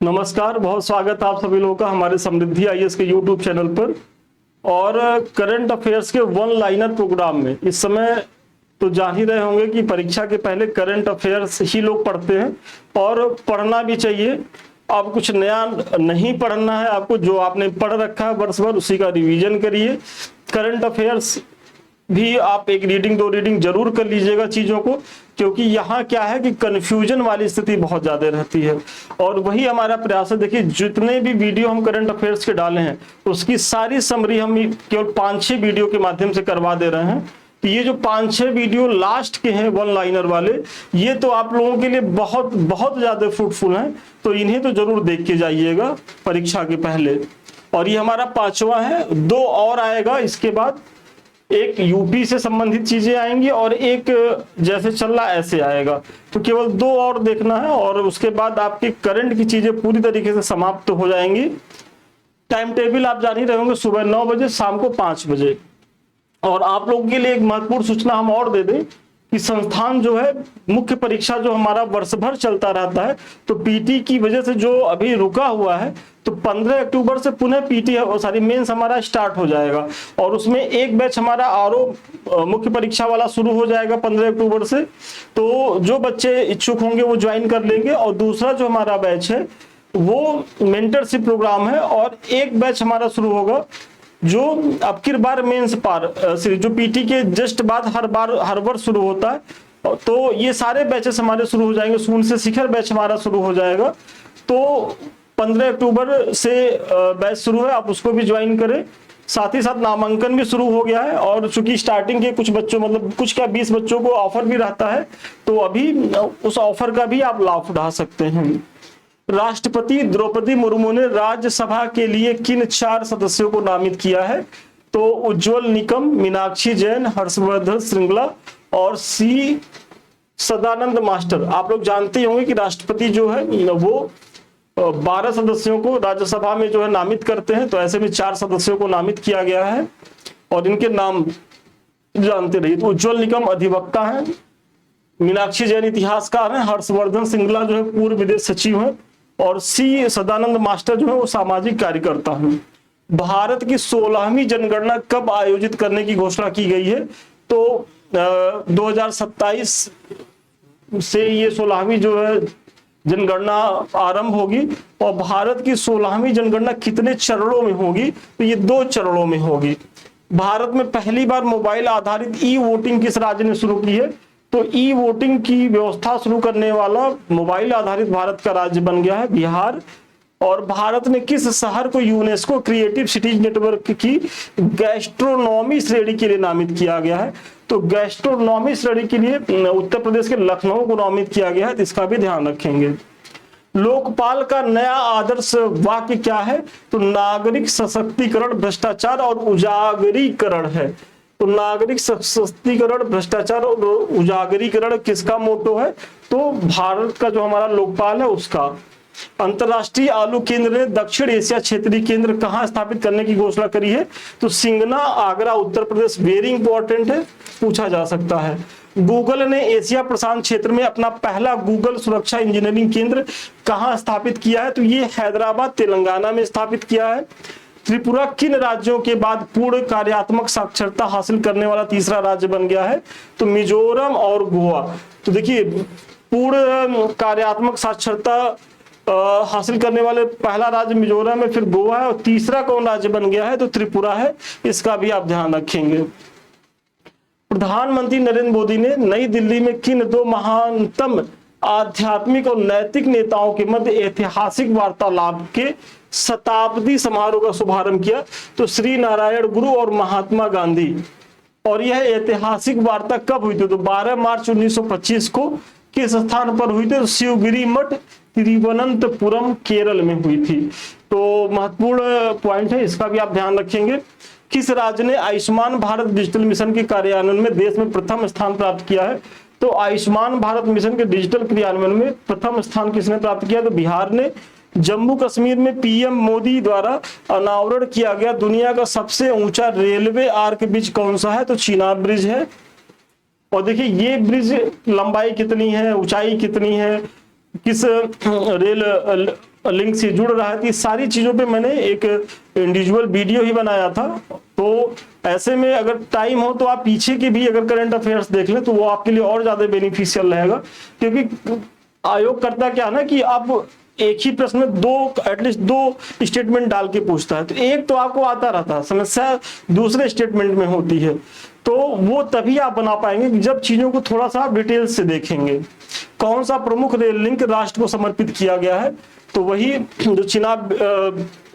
नमस्कार, बहुत स्वागत है आप सभी लोगों का हमारे समृद्धि आईएएस के यूट्यूब चैनल पर। और करंट अफेयर्स के वन लाइनर प्रोग्राम में इस समय तो जान ही रहे होंगे कि परीक्षा के पहले करंट अफेयर्स ही लोग पढ़ते हैं और पढ़ना भी चाहिए। अब कुछ नया नहीं पढ़ना है आपको, जो आपने पढ़ रखा है वर्ष भर उसी का रिवीजन करिए। करंट अफेयर्स भी आप एक रीडिंग दो रीडिंग जरूर कर लीजिएगा चीजों को, क्योंकि यहाँ क्या है कि कंफ्यूजन वाली स्थिति बहुत ज्यादा रहती है। और वही हमारा प्रयास है। देखिए, जितने भी वीडियो हम करंट अफेयर्स के डाले हैं उसकी सारी समरी हम केवल 5-6 वीडियो के माध्यम से करवा दे रहे हैं। कि ये जो 5-6 वीडियो लास्ट के हैं वन लाइनर वाले, ये तो आप लोगों के लिए बहुत बहुत ज्यादा फ्रूटफुल हैं, तो इन्हें तो जरूर देख के जाइएगा परीक्षा के पहले। और ये हमारा 5वां है, 2 और आएगा इसके बाद। एक यूपी से संबंधित चीजें आएंगी और एक जैसे चल रहा ऐसे आएगा, तो केवल 2 और देखना है और उसके बाद आपकी करंट की चीजें पूरी तरीके से समाप्त हो जाएंगी। टाइम टेबल आप जान ही रहे होंगे, सुबह 9 बजे, शाम को 5 बजे। और आप लोगों के लिए एक महत्वपूर्ण सूचना हम और दे दें कि संस्थान जो है, मुख्य परीक्षा जो हमारा वर्ष भर चलता रहता है, तो पीटी की वजह से जो अभी रुका हुआ है, तो 15 अक्टूबर से पुनः पीटी मेंस हमारा स्टार्ट हो जाएगा। और उसमें एक बैच हमारा आरओ मुख्य परीक्षा वाला शुरू हो जाएगा 15 अक्टूबर से। तो जो बच्चे इच्छुक होंगे वो ज्वाइन कर लेंगे। और दूसरा जो हमारा बैच है वो मेंटरशिप प्रोग्राम है, और एक बैच हमारा शुरू होगा जो अब की बार मेंस पार जो पीटी के जस्ट बाद हर वर्ष शुरू होता है। तो ये सारे बैचेस हमारे शुरू हो जाएंगे। शून्य से शिखर बैच हमारा शुरू हो जाएगा। तो 15 अक्टूबर से बैच शुरू है, आप उसको भी ज्वाइन करें। साथ ही साथ नामांकन भी शुरू हो गया है। और चूंकि स्टार्टिंग के कुछ बच्चों, मतलब कुछ क्या 20 बच्चों को ऑफर भी रहता है, तो अभी उस ऑफर का भी आप लाभ उठा सकते हैं। राष्ट्रपति द्रौपदी मुर्मू ने राज्यसभा के लिए किन 4 सदस्यों को नामित किया है? तो उज्जवल निकम, मीनाक्षी जैन, हर्षवर्धन श्रृंगला और सी सदानंद मास्टर। आप लोग जानते ही होंगे कि राष्ट्रपति जो है वो 12 सदस्यों को राज्यसभा में जो है नामित करते हैं। तो ऐसे में 4 सदस्यों को नामित किया गया है और इनके नाम जानते रहिए। तो उज्जवल निकम अधिवक्ता हैं, मीनाक्षी जैन इतिहासकार हैं, हर्षवर्धन श्रृंगला जो है पूर्व विदेश सचिव हैं, और सी सदानंद मास्टर जो है वो सामाजिक कार्यकर्ता हैं। भारत की 16वीं जनगणना कब आयोजित करने की घोषणा की गई है? तो 2027 से ये 16वीं जो है जनगणना आरंभ होगी। और भारत की 16वीं जनगणना कितने चरणों में होगी? तो ये 2 चरणों में होगी। भारत में पहली बार मोबाइल आधारित ई वोटिंग किस राज्य ने शुरू की है? तो ई वोटिंग की व्यवस्था शुरू करने वाला मोबाइल आधारित भारत का राज्य बन गया है बिहार। और भारत ने किस शहर को यूनेस्को क्रिएटिव सिटीज नेटवर्क की गैस्ट्रोनॉमी श्रेणी के लिए नामित किया गया है? तो गैस्ट्रोनॉमी श्रेणी के लिए उत्तर प्रदेश के लखनऊ को नामित किया गया है, तो इसका भी ध्यान रखेंगे। लोकपाल का नया आदर्श वाक्य क्या है? तो नागरिक सशक्तिकरण, भ्रष्टाचार और उजागरीकरण है। तो नागरिक सशक्तिकरण, भ्रष्टाचार और उजागरीकरण किसका मोटो है? तो भारत का जो हमारा लोकपाल है उसका। अंतरराष्ट्रीय आलू केंद्र ने दक्षिण एशिया क्षेत्रीय केंद्र कहां स्थापित करने की घोषणा करी है? तो सिंगना, आगरा, उत्तर प्रदेश। वेरी इंपॉर्टेंट है, पूछा जा सकता है। गूगल ने एशिया प्रशांत क्षेत्र में अपना पहला गूगल सुरक्षा इंजीनियरिंग केंद्र कहां स्थापित किया है? तो ये हैदराबाद, तेलंगाना में स्थापित किया है। त्रिपुरा किन राज्यों के बाद पूर्ण कार्यात्मक साक्षरता हासिल करने वाला तीसरा राज्य बन गया है? तो मिजोरम और गोवा। तो देखिए, पूर्ण कार्यात्मक साक्षरता हासिल करने वाले पहला राज्य मिजोरम है, फिर गोवा है, और तीसरा कौन राज्य बन गया है? तो त्रिपुरा है। इसका भी आप ध्यान रखेंगे। प्रधानमंत्री नरेंद्र मोदी ने नई दिल्ली में किन 2 महानतम आध्यात्मिक और नैतिक नेताओं के मध्य ऐतिहासिक वार्तालाप के शताब्दी समारोह का शुभारंभ किया? तो श्री नारायण गुरु और महात्मा गांधी। और यह ऐतिहासिक वार्ता कब हुई थी? तो 12 मार्च 1925 को किस स्थान पर हुई थी? तो शिवगिरी मठ, तिरुवनंतपुरम, केरल में हुई थी। तो महत्वपूर्ण पॉइंट है, इसका भी आप ध्यान रखेंगे। किस राज्य ने आयुष्मान भारत डिजिटल मिशन के कार्यान्वयन में देश में प्रथम स्थान प्राप्त किया है? तो आयुष्मान भारत मिशन के डिजिटल क्रियान्वयन में प्रथम स्थान किसने प्राप्त किया? तो बिहार ने। जम्मू कश्मीर में पीएम मोदी द्वारा अनावरण किया गया दुनिया का सबसे ऊंचा रेलवे आर्क ब्रिज कौन सा है? तो चीनाब ब्रिज है। और देखिए, ये ब्रिज लंबाई कितनी है, ऊंचाई कितनी है, किस रेल लिंक से जुड़ रहा है। तो ये सारी चीजों पे मैंने एक इंडिविजुअल वीडियो ही बनाया था। तो ऐसे में अगर टाइम हो तो आप पीछे के भी अगर करंट अफेयर्स देख लें तो वो आपके लिए और ज्यादा बेनिफिशियल रहेगा, क्योंकि आयोग करता क्या है ना कि आप एक ही प्रश्न में एटलीस्ट दो स्टेटमेंट डाल के पूछता है। तो एक तो आपको आता रहता है, समस्या दूसरे स्टेटमेंट में होती है। तो वो तभी आप बना पाएंगे कि जब चीजों को थोड़ा सा डिटेल से देखेंगे। कौन सा प्रमुख रेल लिंक राष्ट्र को समर्पित किया गया है? तो वही जो चिनाब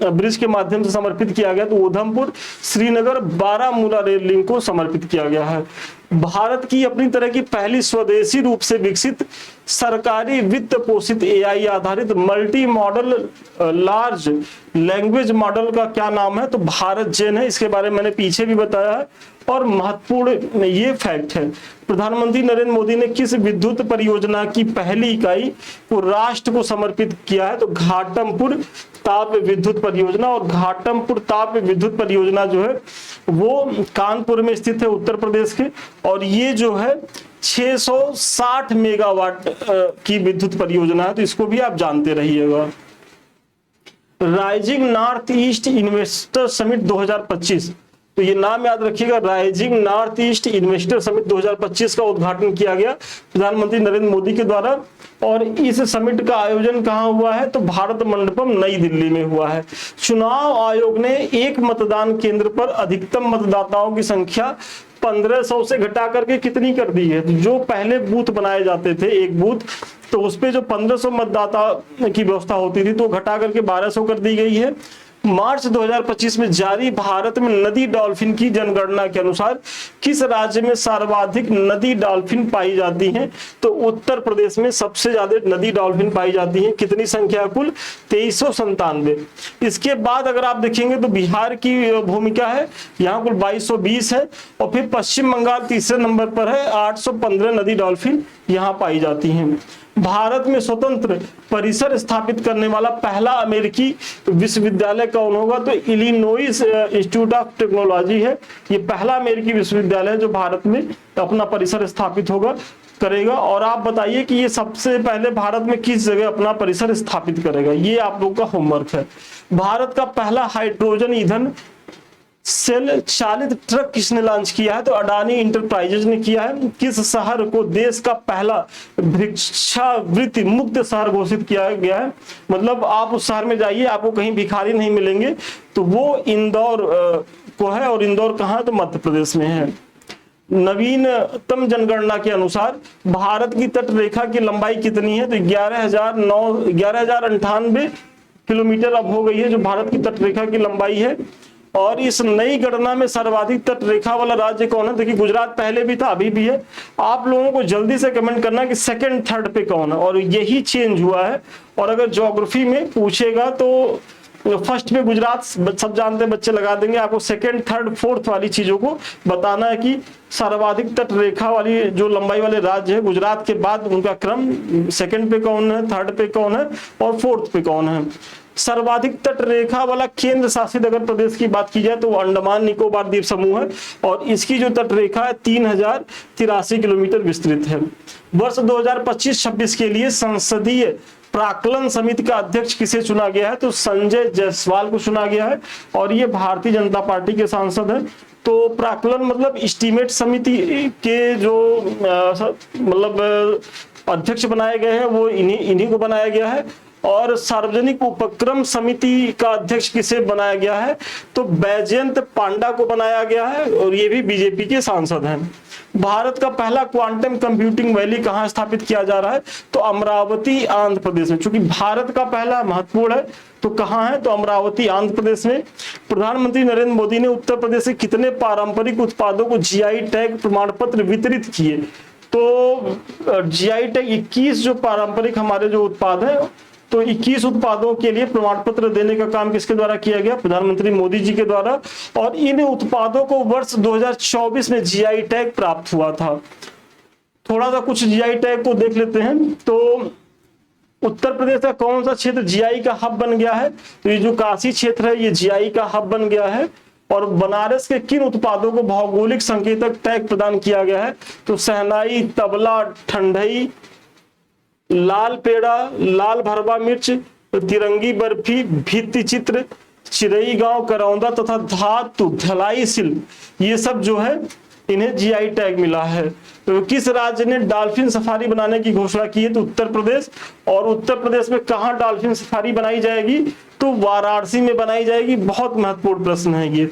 ब्रिज के माध्यम से समर्पित किया गया, तो उधमपुर श्रीनगर बारामूला रेल लिंक को समर्पित किया गया है। भारत की अपनी तरह की पहली स्वदेशी रूप से विकसित सरकारी वित्त पोषित एआई आधारित multi modal large language model का क्या नाम है? तो भारत जेन है। इसके बारे में मैंने पीछे भी बताया है। और महत्वपूर्ण ये फैक्ट है, प्रधानमंत्री नरेंद्र मोदी ने किस विद्युत परियोजना की पहली इकाई को राष्ट्र को समर्पित किया है? तो घाटमपुर ताप विद्युत परियोजना। और घाटमपुर ताप विद्युत परियोजना जो है वो कानपुर में स्थित है, उत्तर प्रदेश के। और ये जो है 660 मेगावाट की विद्युत परियोजना है। तो इसको भी आप जानते रहिएगा। Rising north east investor summit 2025, तो ये नाम याद रखिएगा, rising north east investor summit 2025 का उद्घाटन किया गया प्रधानमंत्री नरेंद्र मोदी के द्वारा। और इस समिट का आयोजन कहाँ हुआ है? तो भारत मंडपम नई दिल्ली में हुआ है। चुनाव आयोग ने एक मतदान केंद्र पर अधिकतम मतदाताओं की संख्या 1500 से घटा करके कितनी कर दी है? जो पहले बूथ बनाए जाते थे, एक बूथ, तो उस पे जो 1500 मतदाता की व्यवस्था होती थी तो घटा करके 1200 कर दी गई है। मार्च 2025 में जारी भारत में नदी डॉल्फिन की जनगणना के अनुसार किस राज्य में सर्वाधिक नदी डॉल्फिन पाई जाती हैं? तो उत्तर प्रदेश में सबसे ज्यादा नदी डॉल्फिन पाई जाती हैं। कितनी संख्या? कुल 2397। इसके बाद अगर आप देखेंगे तो बिहार की भूमिका है, यहाँ कुल 2220 है। और फिर पश्चिम बंगाल तीसरे नंबर पर है, 815 नदी डॉल्फिन यहाँ पाई जाती हैं। भारत में स्वतंत्र परिसर स्थापित करने वाला पहला अमेरिकी विश्वविद्यालय कौन होगा? तो इलिनोइस इंस्टीट्यूट ऑफ टेक्नोलॉजी है। ये पहला अमेरिकी विश्वविद्यालय है जो भारत में अपना परिसर स्थापित करेगा। और आप बताइए कि ये सबसे पहले भारत में किस जगह अपना परिसर स्थापित करेगा? ये आप लोग का होमवर्क है। भारत का पहला हाइड्रोजन ईंधन सेल चालित ट्रक किसने लॉन्च किया है? तो अडानी इंटरप्राइजेज ने किया है। किस शहर को देश का पहला भिक्षावृत्ति मुक्त शहर घोषित किया गया है? मतलब आप उस शहर में जाइए, आपको कहीं भिखारी नहीं मिलेंगे, तो वो इंदौर को है। और इंदौर कहाँ? तो मध्य प्रदेश में है। नवीनतम जनगणना के अनुसार भारत की तट रेखा की लंबाई कितनी है? तो 11,098 किलोमीटर अब हो गई है जो भारत की तट रेखा की लंबाई है। और इस नई गणना में सर्वाधिक तट रेखा वाला राज्य कौन है? देखिए गुजरात पहले भी था, अभी भी है। आप लोगों को जल्दी से कमेंट करना कि सेकंड थर्ड पे कौन है, और यही चेंज हुआ है। और अगर ज्योग्राफी में पूछेगा तो फर्स्ट पे गुजरात सब जानते हैं, बच्चे लगा देंगे। आपको सेकंड थर्ड फोर्थ वाली चीजों को बताना है कि सर्वाधिक तट रेखा वाली जो लंबाई वाले राज्य है गुजरात के बाद उनका क्रम सेकंड पे कौन है, थर्ड पे कौन है और फोर्थ पे कौन है। सर्वाधिक तट रेखा वाला केंद्र शासित अगर प्रदेश की बात की जाए तो वो अंडमान निकोबार द्वीप समूह है। और इसकी जो तट रेखा है 3083 किलोमीटर विस्तृत है। वर्ष 2025-26 के लिए संसदीय प्राक्कलन समिति का अध्यक्ष किसे चुना गया है? तो संजय जायसवाल को चुना गया है। और ये भारतीय जनता पार्टी के सांसद हैं। तो प्राक्कलन मतलब एस्टीमेट समिति के जो मतलब अध्यक्ष बनाए गए हैं वो इन्हीं को बनाया गया है। और सार्वजनिक उपक्रम समिति का अध्यक्ष किसे बनाया गया है? तो बैजयंत पांडा को बनाया गया है। और ये भी बीजेपी के सांसद हैं। भारत का पहला क्वांटम कंप्यूटिंग वैली कहां स्थापित किया जा रहा है? तो अमरावती आंध्र प्रदेश में। चूंकि भारत का पहला महत्वपूर्ण है तो कहां है? तो अमरावती आंध्र प्रदेश में। प्रधानमंत्री नरेंद्र मोदी ने उत्तर प्रदेश से कितने पारंपरिक उत्पादों को जीआई टैग प्रमाण पत्र वितरित किए? तो जीआई टैग 21 जो पारंपरिक हमारे जो उत्पाद है, तो 21 उत्पादों के लिए प्रमाण पत्र देने का काम किसके द्वारा किया गया? प्रधानमंत्री मोदी जी के द्वारा। और इन उत्पादों को वर्ष 2024 में जीआई टैग प्राप्त हुआ था। थोड़ा सा कुछ जीआई टैग को देख लेते हैं। तो उत्तर प्रदेश का कौन सा क्षेत्र जीआई का हब बन गया है? तो ये जो काशी क्षेत्र है ये जीआई का हब बन गया है। और बनारस के किन उत्पादों को भौगोलिक संकेतक टैग प्रदान किया गया है? तो शहनाई, तबला, ठंडई, लाल पेड़ा, लाल भरवा मिर्च, तिरंगी बर्फी, भित्ति चित्र, चिरई गांव करौंदा तथा धातु ढलाई शिल्प, ये सब जो है इन्हें जीआई टैग मिला है। तो किस राज्य ने डॉल्फिन सफारी बनाने की घोषणा की है? तो उत्तर प्रदेश। और उत्तर प्रदेश में कहां डॉल्फिन सफारी बनाई जाएगी? तो वाराणसी में बनाई जाएगी। बहुत महत्वपूर्ण प्रश्न है ये।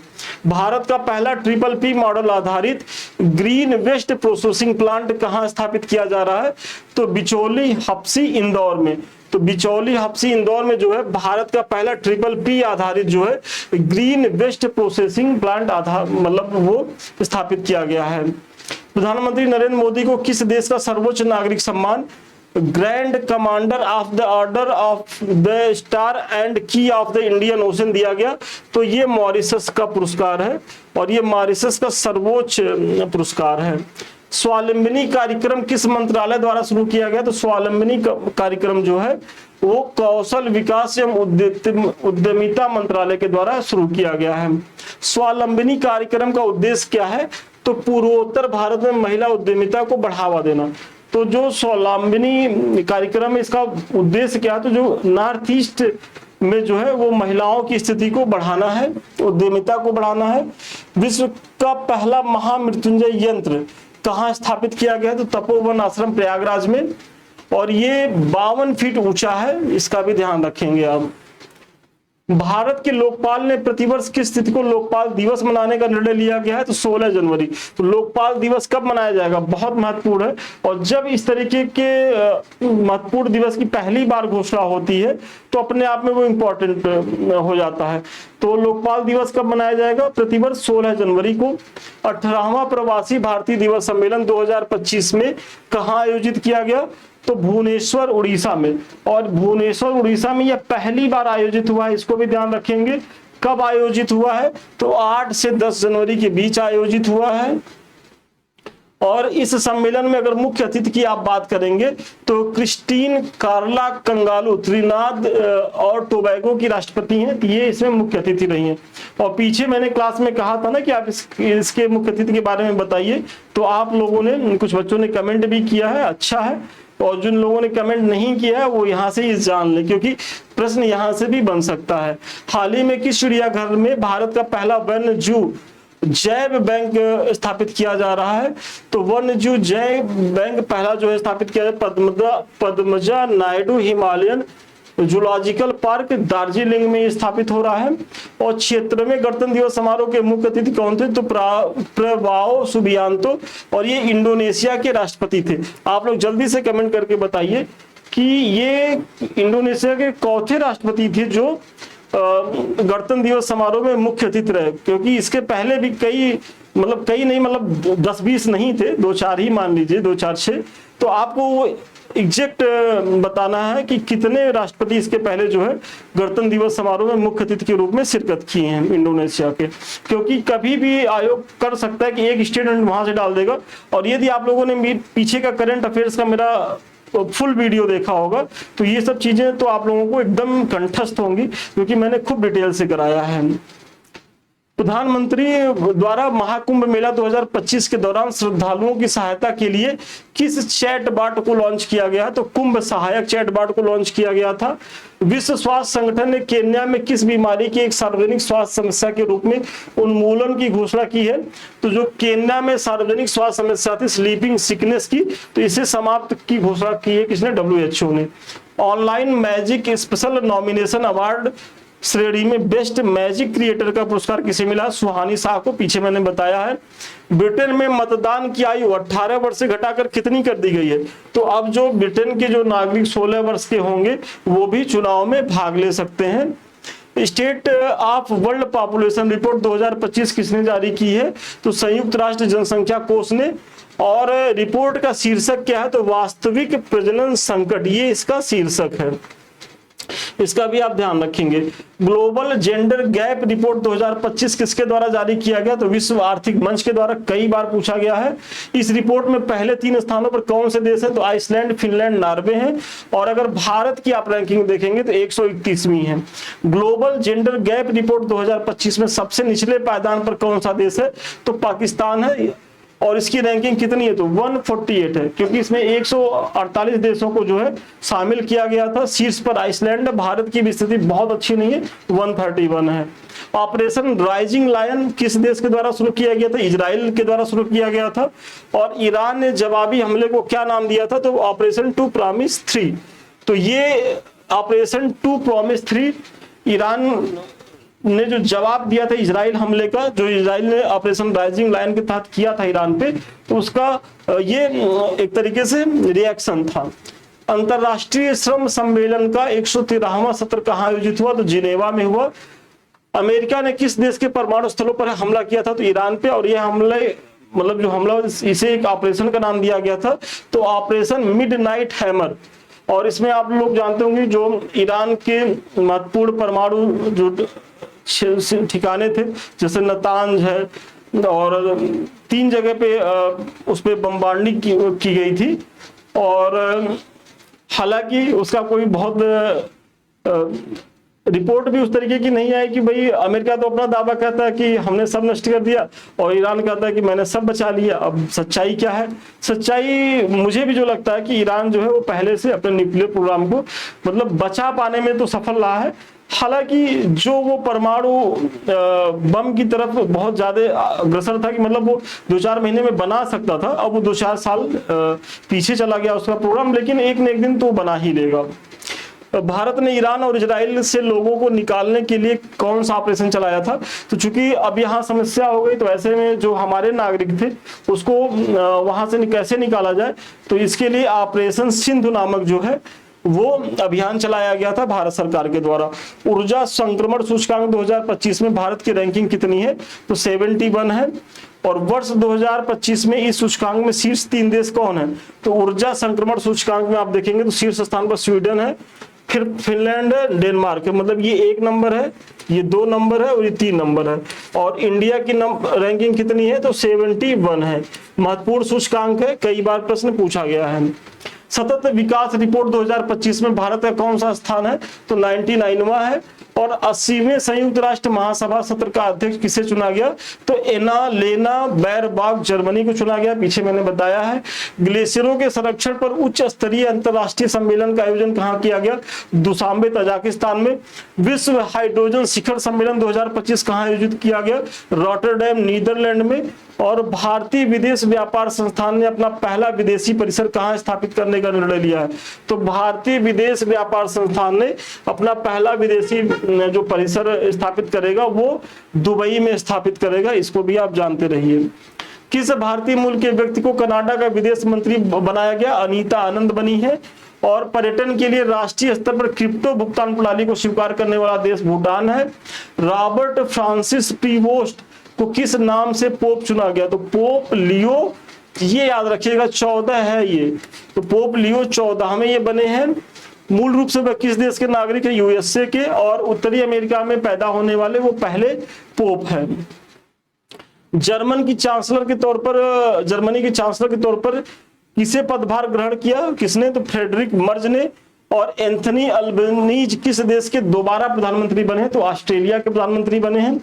भारत का पहला ट्रिपल-P मॉडल आधारित ग्रीन वेस्ट प्रोसेसिंग प्लांट कहां स्थापित किया जा रहा है? तो बिचौली हप्सी इंदौर में। तो बिचौली हप्सी इंदौर में जो है भारत का पहला ट्रिपल-P आधारित जो है ग्रीन वेस्ट प्रोसेसिंग प्लांट मतलब वो स्थापित किया गया है। प्रधानमंत्री नरेंद्र मोदी को किस देश का सर्वोच्च नागरिक सम्मान grand commander of the order of the star and की ऑफ द इंडियन ओशन दिया गया? तो ये मॉरिशस का पुरस्कार है और ये मॉरिशस का सर्वोच्च पुरस्कार है। स्वावलंबनी कार्यक्रम किस मंत्रालय द्वारा शुरू किया गया? तो स्वावलंबनी कार्यक्रम जो है वो कौशल विकास एवं उद्यमिता मंत्रालय के द्वारा शुरू किया गया है। स्वावलंबनी कार्यक्रम का उद्देश्य क्या है? तो पूर्वोत्तर भारत में महिला उद्यमिता को बढ़ावा देना। तो जो स्वावलंबनी कार्यक्रम है इसका उद्देश्य क्या है? तो जो नॉर्थ ईस्ट में जो है वो महिलाओं की स्थिति को बढ़ाना है, उद्यमिता को बढ़ाना है। विश्व का पहला महामृत्युंजय यंत्र कहाँ स्थापित किया गया? तो तपोवन आश्रम प्रयागराज में और ये 52 फीट ऊंचा है, इसका भी ध्यान रखेंगे आप। भारत के लोकपाल ने प्रतिवर्ष किस तिथि को लोकपाल दिवस मनाने का निर्णय लिया गया है? तो 16 जनवरी। तो लोकपाल दिवस कब मनाया जाएगा? बहुत महत्वपूर्ण है। और जब इस तरीके के महत्वपूर्ण दिवस की पहली बार घोषणा होती है तो अपने आप में वो इंपॉर्टेंट हो जाता है। तो लोकपाल दिवस कब मनाया जाएगा? प्रतिवर्ष 16 जनवरी को। 18वां प्रवासी भारतीय दिवस सम्मेलन 2025 में कहाँ आयोजित किया गया? तो भुवनेश्वर उड़ीसा में। और भुवनेश्वर उड़ीसा में यह पहली बार आयोजित हुआ है, इसको भी ध्यान रखेंगे। कब आयोजित हुआ है? तो 8 से 10 जनवरी के बीच आयोजित हुआ है। और इस सम्मेलन में अगर मुख्य अतिथि की आप बात करेंगे तो क्रिस्टीन कार्ला कंगालू त्रिनाद और टोबैगो की राष्ट्रपति हैं, ये इसमें मुख्य अतिथि रही हैं। और पीछे मैंने क्लास में कहा था ना कि आप इसके मुख्य अतिथि के बारे में बताइए, तो आप लोगों ने, कुछ बच्चों ने कमेंट भी किया है, अच्छा है। और जिन लोगों ने कमेंट नहीं किया है वो यहाँ से ही जान ले, क्योंकि प्रश्न यहाँ से भी बन सकता है। हाल ही में किस चिड़ियाघर में भारत का पहला वन्य जीव जैव बैंक स्थापित किया जा रहा है? तो वन्य जीव जैव बैंक पहला जो है स्थापित किया जाए Padmaja Naidu Himalayan zoological park Darjeeling में स्थापित हो रहा है। और क्षेत्र में गणतंत्र दिवस समारोह के मुख्य अतिथि कौन थे? तो प्रभाओ सुबियांतो, और ये इंडोनेशिया के राष्ट्रपति थे। आप लोग जल्दी से कमेंट करके बताइए कि ये इंडोनेशिया के चौथे राष्ट्रपति थे जो गणतंत्र दिवस समारोह में मुख्य अतिथि रहे, क्योंकि इसके पहले भी कई नहीं 10-20 नहीं थे, 2-4 ही मान लीजिए, 2-4-6। तो आपको एग्जैक्ट बताना है कि कितने राष्ट्रपति इसके पहले जो है गणतंत्र दिवस समारोह में मुख्य अतिथि के रूप में शिरकत किए हैं इंडोनेशिया के। क्योंकि कभी भी आयोग कर सकता है कि एक स्टेटमेंट वहां से डाल देगा। और यदि आप लोगों ने पीछे का करंट अफेयर्स का मेरा फुल वीडियो देखा होगा तो ये सब चीजें तो आप लोगों को एकदम कंठस्थ होंगी, क्योंकि मैंने खूब डिटेल से कराया है। प्रधानमंत्री द्वारा महाकुंभ मेला 2025 के दौरान श्रद्धालुओं की सहायता के लिए किस चैटबॉट को लॉन्च किया गया? तो कुंभ सहायक चैटबॉट को लॉन्च किया गया था। विश्व स्वास्थ्य संगठन ने केन्या में किस बीमारी की एक सार्वजनिक स्वास्थ्य समस्या के रूप में उन्मूलन की घोषणा की है? तो जो केन्या में सार्वजनिक स्वास्थ्य समस्या थी स्लीपिंग सिकनेस की, तो इसे समाप्त की घोषणा की है किसने? WHO ने। Online magic special nomination award श्रेणी में बेस्ट मैजिक क्रिएटर का पुरस्कार किसे मिला? सुहानी शाह को, पीछे मैंने बताया है। ब्रिटेन में मतदान की आयु 18 वर्ष से घटाकर कितनी कर दी गई है? तो अब जो ब्रिटेन के जो नागरिक 16 वर्ष के होंगे वो भी चुनाव में भाग ले सकते हैं। State of world population report 2025 किसने जारी की है? तो संयुक्त राष्ट्र जनसंख्या कोष ने। और रिपोर्ट का शीर्षक क्या है? तो वास्तविक प्रजनन संकट, ये इसका शीर्षक है, इसका भी आप ध्यान रखेंगे। ग्लोबल जेंडर गैप रिपोर्ट 2025 किसके द्वारा जारी किया गया? तो विश्व आर्थिक मंच के द्वारा, कई बार पूछा गया है। इस रिपोर्ट में पहले 3 स्थानों पर कौन से देश हैं? तो आइसलैंड, फिनलैंड, नॉर्वे हैं। और अगर भारत की आप रैंकिंग देखेंगे तो 131वीं है। ग्लोबल जेंडर गैप रिपोर्ट 2025 में सबसे निचले पायदान पर कौन सा देश है? तो पाकिस्तान है। और इसकी रैंकिंग कितनी है तो 148 है, क्योंकि इसमें 148 देशों को जो है शामिल किया गया था। शीर्ष पर आइसलैंड, भारत की भी स्थिति बहुत अच्छी नहीं है, 131 है। ऑपरेशन राइजिंग लायन किस देश के द्वारा शुरू किया गया था? इजराइल के द्वारा शुरू किया गया था। और ईरान ने जवाबी हमले को क्या नाम दिया था? तो ऑपरेशन 2 प्रॉमिस 3। तो ये ऑपरेशन 2 प्रॉमिस 3 ईरान ने जो जवाब दिया था इजराइल हमले का, जो इजराइल ने ऑपरेशन राइजिंग लायन के तहत किया था ईरान पे, तो उसका ये एक तरीके से रिएक्शन था। अंतरराष्ट्रीय श्रम सम्मेलन का 113वां सत्र कहाँ आयोजित हुआ? तो जिनेवा में हुआ। अमेरिका ने किस देश के परमाणु स्थलों पर हमला किया था? तो ईरान पे। और यह हमले मतलब जो हमला, इसे एक ऑपरेशन का नाम दिया गया था, तो ऑपरेशन मिडनाइट हैमर। और इसमें आप लोग जानते होंगे जो ईरान के महत्वपूर्ण परमाणु जो ठिकाने थे, जैसे नतांज है और 3 जगह पे उस पर बमबार्डिंग की गई थी। और हालांकि उसका कोई बहुत रिपोर्ट भी उस तरीके की नहीं आई कि भाई अमेरिका तो अपना दावा कहता है कि हमने सब नष्ट कर दिया और ईरान कहता है कि मैंने सब बचा लिया। अब सच्चाई क्या है? सच्चाई मुझे भी जो लगता है कि ईरान जो है वो पहले से अपने न्यूक्लियर प्रोग्राम को मतलब बचा पाने में तो सफल रहा है। हालांकि जो वो परमाणु बम की तरफ बहुत ज्यादा अग्रसर था कि मतलब वो 2-4 महीने में बना सकता था, अब वो 2-4 साल पीछे चला गया उसका प्रोग्राम, लेकिन एक न एक दिन तो बना ही लेगा। भारत ने ईरान और इजराइल से लोगों को निकालने के लिए कौन सा ऑपरेशन चलाया था? तो चूंकि अब यहाँ समस्या हो गई, तो ऐसे में जो हमारे नागरिक थे उसको वहां से कैसे निकाला जाए, तो इसके लिए ऑपरेशन सिंधु नामक जो है वो अभियान चलाया गया था भारत सरकार के द्वारा। ऊर्जा संक्रमण सूचकांक 2025 में भारत की रैंकिंग कितनी है? तो 71 है। और वर्ष 2025 में इस सूचकांक में शीर्ष 3 देश कौन है? तो ऊर्जा संक्रमण सूचकांक में आप देखेंगे तो शीर्ष स्थान पर स्वीडन है, फिर फिनलैंड है, डेनमार्क है। मतलब ये 1 नंबर है, ये 2 नंबर है और ये 3 नंबर है। और इंडिया की रैंकिंग कितनी है? तो 71 है। महत्वपूर्ण सूचकांक है, कई बार प्रश्न पूछा गया है। सतत विकास रिपोर्ट 2025 में भारत का कौन सा स्थान है? तो 99वां है। और 80वें संयुक्त राष्ट्र महासभा सत्र का अध्यक्ष किसे चुना गया? तो एना लेना बैरबाग जर्मनी को चुना गया, पीछे मैंने बताया है। ग्लेशियरों के संरक्षण पर उच्च स्तरीय अंतरराष्ट्रीय सम्मेलन का आयोजन कहाँ किया गया? दुशांबे तजाकिस्तान में। विश्व हाइड्रोजन शिखर सम्मेलन 2025 कहाँ आयोजित किया गया? रॉटरडैम नीदरलैंड में। और भारतीय विदेश व्यापार संस्थान ने अपना पहला विदेशी परिसर कहाँ स्थापित करने का निर्णय लिया है? तो भारतीय विदेश व्यापार संस्थान ने अपना पहला विदेशी जो परिसर स्थापित करेगा वो दुबई में स्थापित करेगा, इसको भी आप जानते रहिए। किस भारतीय मूल के व्यक्ति को कनाडा का विदेश मंत्री बनाया गया? अनीता आनंद बनी है। और पर्यटन के लिए राष्ट्रीय स्तर पर क्रिप्टो भुगतान प्रणाली को स्वीकार करने वाला देश भूटान है। रॉबर्ट फ्रांसिस प्रीवोस्ट को किस नाम से पोप चुना गया? तो पोप लियो, ये याद रखिएगा 14 है ये, तो पोप लियो 14वें ये बने हैं। मूल रूप से वह किस देश के नागरिक है? यूएसए के। और उत्तरी अमेरिका में पैदा होने वाले वो पहले पोप है। जर्मनी की चांसलर के तौर पर किसे पदभार ग्रहण किया? किसने? तो फ्रेडरिक मर्ज ने। और एंथनी अल्बनीज किस देश के दोबारा प्रधानमंत्री बने? तो ऑस्ट्रेलिया के प्रधानमंत्री बने हैं।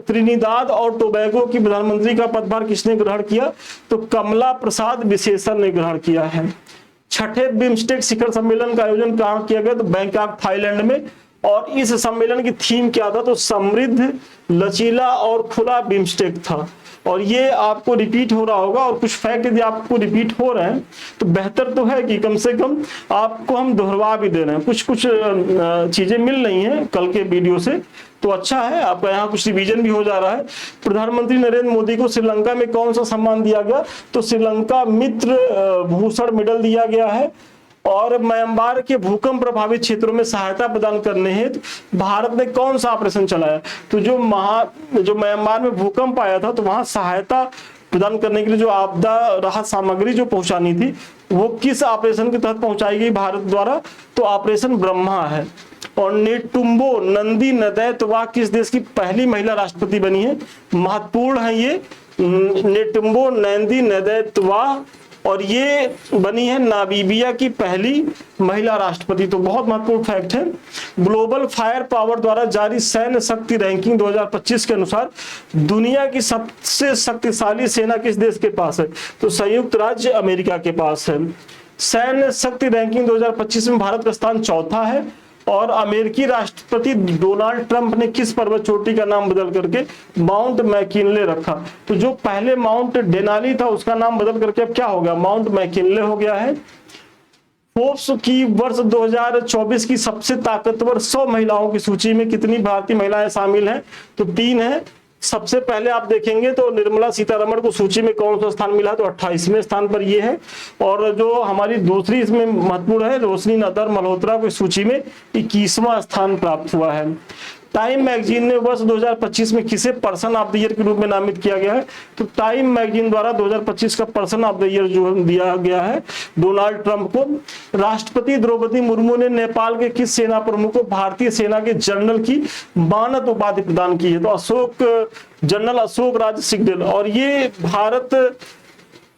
त्रिनिदाद और टोबैगो की प्रधानमंत्री का पदभार किसने ग्रहण किया? तो कमला प्रसाद विशेषण ने ग्रहण किया है। 6ठे बिम्स्टेक शिखर सम्मेलन का आयोजन कहाँ किया गया? तो बैंकॉक थाईलैंड में। और इस सम्मेलन की थीम क्या था? तो समृद्ध, लचीला और खुला बिम्स्टेक था। और ये आपको रिपीट हो रहा होगा, और कुछ फैक्ट यदि आपको रिपीट हो रहे हैं तो बेहतर तो है कि कम से कम आपको हम दोहरा भी दे रहे हैं। कुछ चीजें मिल रही हैं कल के वीडियो से, तो अच्छा है, आपका यहाँ कुछ रिवीजन भी हो जा रहा है। प्रधानमंत्री नरेंद्र मोदी को श्रीलंका में कौन सा सम्मान दिया गया? तो श्रीलंका मित्र भूषण मेडल दिया गया है। और म्यांमार के भूकंप प्रभावित क्षेत्रों में सहायता प्रदान करने हेतु भारत ने कौन सा ऑपरेशन चलाया? तो जो म्यांमार में भूकंप आया था तो वहां सहायता प्रदान करने के लिए जो आपदा राहत सामग्री जो पहुंचानी थी वो किस ऑपरेशन के तहत पहुंचाई गई भारत द्वारा? तो ऑपरेशन ब्रह्मा है। और नेटुम्बो नंदी नदैतवा किस देश की पहली महिला राष्ट्रपति बनी है? महत्वपूर्ण है ये। नेटुम्बो नंदी नदैतवा और ये बनी है नामीबिया की पहली महिला राष्ट्रपति। तो बहुत महत्वपूर्ण फैक्ट है। ग्लोबल फायर पावर द्वारा जारी सैन्य शक्ति रैंकिंग 2025 के अनुसार दुनिया की सबसे शक्तिशाली सेना किस देश के पास है? तो संयुक्त राज्य अमेरिका के पास है। सैन्य शक्ति रैंकिंग 2025 में भारत का स्थान चौथा है। और अमेरिकी राष्ट्रपति डोनाल्ड ट्रंप ने किस पर्वत चोटी का नाम बदल करके माउंट मैकिनले रखा? तो जो पहले माउंट डेनाली था उसका नाम बदल करके अब क्या हो गया? माउंट मैकिनले हो गया है। फोर्ब्स की वर्ष 2024 की सबसे ताकतवर 100 महिलाओं की सूची में कितनी भारतीय महिलाएं शामिल हैं? तो 3 है। सबसे पहले आप देखेंगे तो निर्मला सीतारमण को सूची में कौन सा स्थान मिला? तो 28वें स्थान पर ये है। और जो हमारी दूसरी इसमें महत्वपूर्ण है, रोशनी नदर मल्होत्रा को सूची में 21वां स्थान प्राप्त हुआ है। टाइम मैगजीन ने वर्ष 2025 में किसे पर्सन ऑफ द ईयर के रूप में नामित किया गया है? तो टाइम मैगजीन द्वारा 2025 का पर्सन ऑफ द ईयर जो दिया गया है डोनाल्ड ट्रंप को। राष्ट्रपति द्रौपदी मुर्मू ने नेपाल के किस सेना प्रमुख को भारतीय सेना के जनरल की मानद उपाधि प्रदान की है? तो जनरल अशोक राज सिंघल। और ये भारत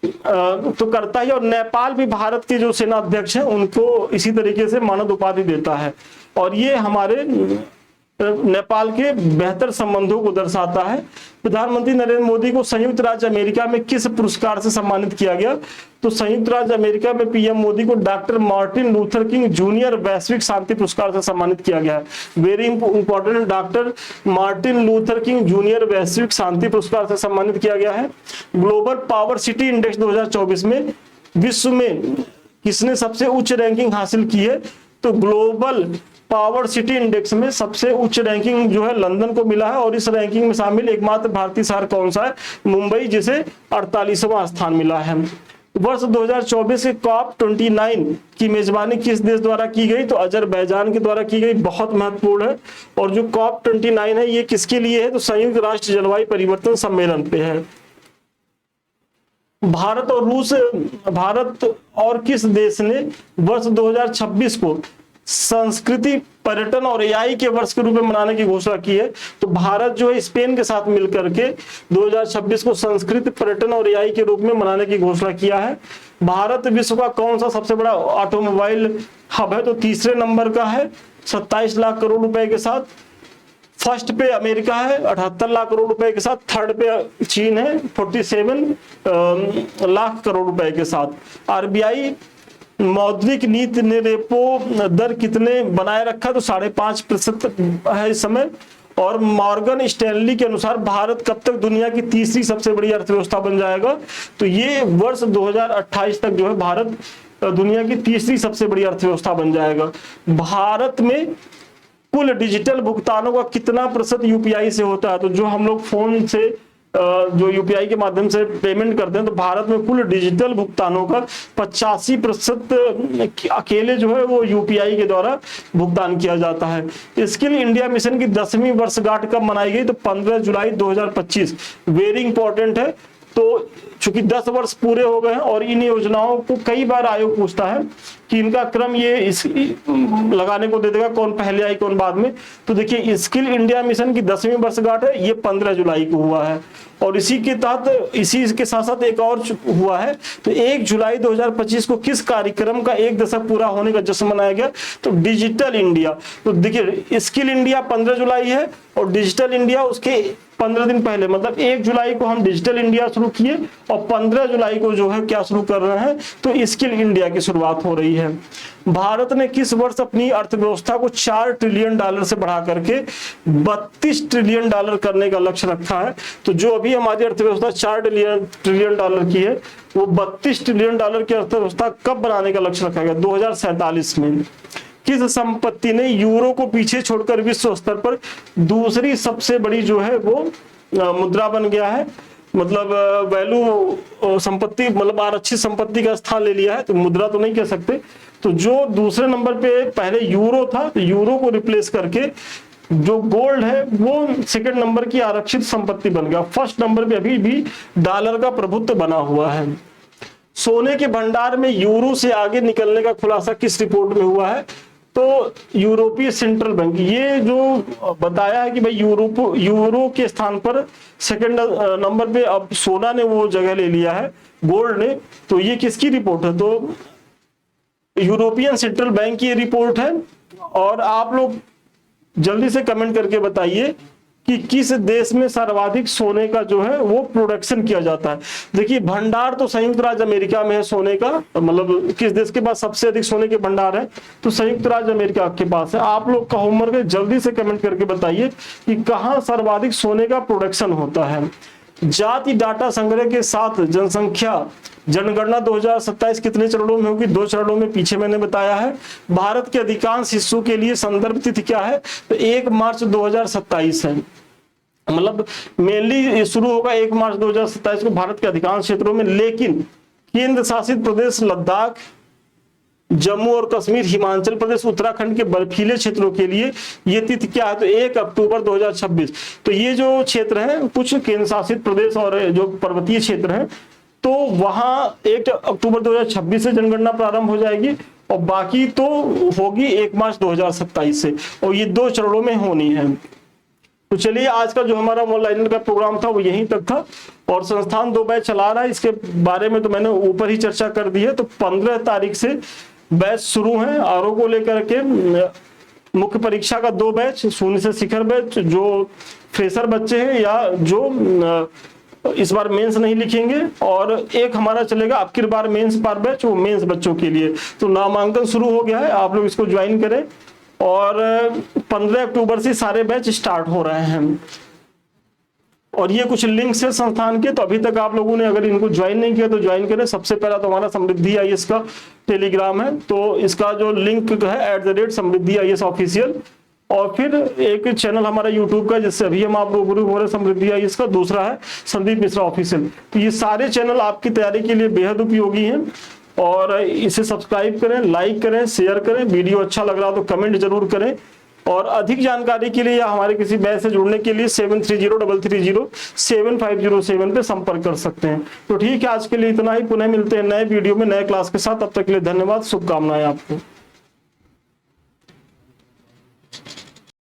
तो करता है, और नेपाल भी भारत के जो सेना अध्यक्ष हैं उनको इसी तरीके से मानद उपाधि देता है। और ये हमारे नेपाल के बेहतर संबंधों को दर्शाता है। प्रधानमंत्री नरेंद्र मोदी को संयुक्त राज्य अमेरिका में किस पुरस्कार से सम्मानित किया गया? तो संयुक्त राज्य अमेरिका में पीएम मोदी को doctor Martin Luther king junior वैश्विक शांति पुरस्कार से सम्मानित किया गया है। Very important, doctor Martin Luther king junior वैश्विक शांति पुरस्कार से सम्मानित किया गया है। ग्लोबल पावर सिटी इंडेक्स 2024 में विश्व में किसने सबसे उच्च रैंकिंग हासिल की है? तो ग्लोबल पावर सिटी इंडेक्स में सबसे उच्च रैंकिंग जो है लंदन को मिला है। और इस रैंकिंग में शामिल एकमात्र भारतीय शहर कौन सा है? मुंबई, जिसे 48वां स्थान मिला है। वर्ष 2024 के COP29 की मेजबानी किस देश द्वारा की गई? तो अजरबैजान के द्वारा की गई। बहुत महत्वपूर्ण है। और जो COP29 है ये किसके लिए है? तो संयुक्त राष्ट्र जलवायु परिवर्तन सम्मेलन पे है। भारत और किस देश ने वर्ष 2026 को संस्कृति, पर्यटन और एआई के वर्ष के रूप में मनाने की घोषणा की है? तो भारत जो है स्पेन के साथ मिलकर के 2026 को संस्कृति, पर्यटन और एआई के रूप में मनाने की घोषणा किया है। भारत विश्व का कौन सा सबसे बड़ा ऑटोमोबाइल हब है? तो तीसरे नंबर का है 27 लाख करोड़ रुपए के साथ। फर्स्ट पे अमेरिका है 78 लाख करोड़ रुपए के साथ। थर्ड पे चीन है 47 लाख करोड़ रुपए के साथ। आरबीआई मौद्रिक नीति ने रेपो दर कितने बनाए रखा? तो 5.5% है इस समय। और मॉर्गन स्टैनली के अनुसार भारत कब तक दुनिया की तीसरी सबसे बड़ी अर्थव्यवस्था बन जाएगा? तो ये वर्ष 2028 तक जो है भारत दुनिया की तीसरी सबसे बड़ी अर्थव्यवस्था बन जाएगा। भारत में कुल डिजिटल भुगतानों का कितना प्रतिशत यूपीआई से होता है? तो जो हम लोग फोन से जो यूपीआई के माध्यम से पेमेंट करते हैं, तो भारत में कुल डिजिटल भुगतानों का 85% अकेले जो है वो यूपीआई के द्वारा भुगतान किया जाता है। स्किल इंडिया मिशन की 10वीं वर्षगांठ कब मनाई गई? तो 15 जुलाई 2025। वेरी इंपॉर्टेंट है। तो चूंकि 10 वर्ष पूरे हो गए हैं और इन योजनाओं को कई बार आयोग पूछता है कि इनका क्रम ये इस लगाने को दे देगा, कौन पहले आई कौन बाद में। तो देखिए स्किल इंडिया मिशन की 10वीं वर्षगांठ है, ये 15 जुलाई को हुआ है। और इसी के तहत इसी के साथ साथ एक और हुआ है। तो 1 जुलाई 2025 को किस कार्यक्रम का 1 दशक पूरा होने का जश्न मनाया गया? तो डिजिटल इंडिया। तो देखिए स्किल इंडिया 15 जुलाई है और डिजिटल इंडिया उसके 15 दिन पहले, मतलब 1 जुलाई को हम डिजिटल इंडिया शुरू किए और 15 जुलाई को जो है क्या शुरू कर रहे हैं? तो स्किल इंडिया की शुरुआत हो रही है। भारत ने किस वर्ष अपनी अर्थव्यवस्था को $4 ट्रिलियन से बढ़ा करके $32 ट्रिलियन करने का लक्ष्य रखा है? तो जो अभी हमारी अर्थव्यवस्था $4 ट्रिलियन की है, वो $32 ट्रिलियन की अर्थव्यवस्था कब बनाने का लक्ष्य रखा गया? 2047 में। किस संपत्ति ने यूरो को पीछे छोड़कर विश्व स्तर पर दूसरी सबसे बड़ी जो है वो मुद्रा बन गया है? मतलब वैल्यू संपत्ति, मतलब आरक्षित संपत्ति का स्थान ले लिया है। तो मुद्रा तो नहीं कह सकते। तो जो दूसरे नंबर पे पहले यूरो था, तो यूरो को रिप्लेस करके जो गोल्ड है वो सेकंड नंबर की आरक्षित संपत्ति बन गया। फर्स्ट नंबर पे अभी भी डॉलर का प्रभुत्व बना हुआ है। सोने के भंडार में यूरो से आगे निकलने का खुलासा किस रिपोर्ट में हुआ है? तो यूरोपीय सेंट्रल बैंक ये जो बताया है कि भाई यूरो के स्थान पर सेकंड नंबर पे अब सोना ने वो जगह ले लिया है, गोल्ड ने। तो ये किसकी रिपोर्ट है? तो यूरोपियन सेंट्रल बैंक की ये रिपोर्ट है। और आप लोग जल्दी से कमेंट करके बताइए कि किस देश में सर्वाधिक सोने का जो है वो प्रोडक्शन किया जाता है। देखिए भंडार तो संयुक्त राज्य अमेरिका में है सोने का, मतलब किस देश के पास सबसे अधिक सोने के भंडार है, तो संयुक्त राज्य अमेरिका के पास है। आप लोग का होमवर्क है, जल्दी से कमेंट करके बताइए कि कहाँ सर्वाधिक सोने का प्रोडक्शन होता है। जाति डाटा संग्रह के साथ जनसंख्या जनगणना 2027 कितने चरणों में होगी? 2 चरणों में, पीछे मैंने बताया है। भारत के अधिकांश हिस्सों के लिए संदर्भ तिथि क्या है? तो 1 मार्च 2027 है, मतलब मेनली शुरू होगा 1 मार्च 2027 को भारत के अधिकांश क्षेत्रों में। लेकिन केंद्र शासित प्रदेश लद्दाख, जम्मू और कश्मीर, हिमाचल प्रदेश, उत्तराखंड के बर्फीले क्षेत्रों के लिए ये तिथि क्या है? तो 1 अक्टूबर 2026। तो ये जो क्षेत्र है कुछ केंद्र शासित प्रदेश और जो पर्वतीय क्षेत्र है, तो वहां 1 अक्टूबर 2026 से जनगणना प्रारंभ हो जाएगी और बाकी तो होगी 1 मार्च 2027 से, और ये 2 चरणों में होनी है। तो चलिए आज का जो हमारा ऑनलाइन का प्रोग्राम था वो यहीं तक था। और संस्थान 2 बैच चला रहा है, इसके बारे में तो मैंने ऊपर ही चर्चा कर दी है। तो 15 तारीख से बैच शुरू है आरओ को लेकर के। मुख्य परीक्षा का 2 बैच, शून्य से शिखर बैच, जो फ्रेशर बच्चे हैं या जो इस बार मेंस नहीं लिखेंगे, और एक हमारा चलेगा आपकी बार मेंस पार बैच, वो मेंस बच्चों के लिए। तो नामांकन शुरू हो गया है, आप लोग इसको ज्वाइन करें। और 15 अक्टूबर से सारे बैच स्टार्ट हो रहे हैं। और ये कुछ लिंक्स है संस्थान के, तो अभी तक आप लोगों ने अगर इनको ज्वाइन नहीं किया तो ज्वाइन करें। सबसे पहला तो हमारा समृद्धि आईएएस का टेलीग्राम है, तो इसका जो लिंक है @समृद्धि आईएएस ऑफिशियल। और फिर एक चैनल हमारा यूट्यूब का, जिससे अभी हम आप लोग गुरु हो रहे समृद्धि आईएएस का, दूसरा है संदीप मिश्रा ऑफिशियल। तो ये सारे चैनल आपकी तैयारी के लिए बेहद उपयोगी हैं। और इसे सब्सक्राइब करें, लाइक करें, शेयर करें। वीडियो अच्छा लग रहा तो कमेंट जरूर करें। और अधिक जानकारी के लिए या हमारे किसी बैच से जुड़ने के लिए 7303307507 पे संपर्क कर सकते हैं। तो ठीक है, आज के लिए इतना ही। पुनः मिलते हैं नए वीडियो में नए क्लास के साथ। तब तक के लिए धन्यवाद, शुभकामनाएं आपको।